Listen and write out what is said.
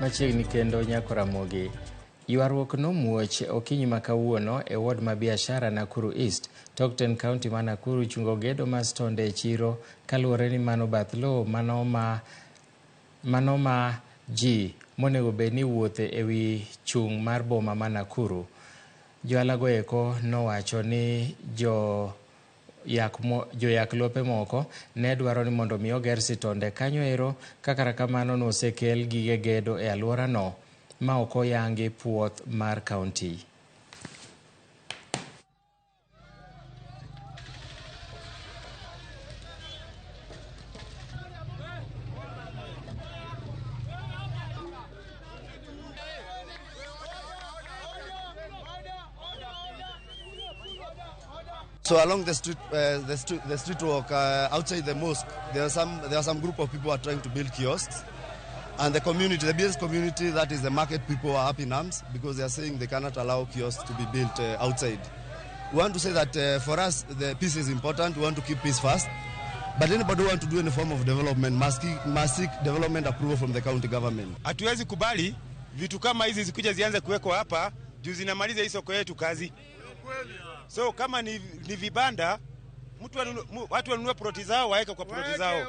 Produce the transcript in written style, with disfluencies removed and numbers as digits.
Machiegni kendo nyako Ramogi. Ywaruok nomuoch okinyi makawuono e ward ma biashara Nakuru East, Tokten County ma Nakuru chungo gedo ma stonde e chiro kaluwore ni mano bath lowo mano ma ji monego bed ni wuothe e wi chung' mar boma ma Nakuru. Joalago eko nowacho ni joyak lope moko ne dwaro ni mondo mi oger stonde kanyo ero, kaka kamano nosekel gige gedo e alworano ma ok oyangi puoth mar kaunti. So along the street walk outside the mosque, there are some group of people who are trying to build kiosks, and the business community, that is the market people, are up in arms because they are saying they cannot allow kiosks to be built outside. We want to say that for us the peace is important. We want to keep peace first, but anybody who want to do any form of development must seek development approval from the county government. Hatuwezi kubali vitu kama hizi zikuja zianze kuwekwa hapa juu zinamaliza hii soko yetu kazi. So kama ni vibanda, watu wanunue ploti zao waeke kwa ploti zao.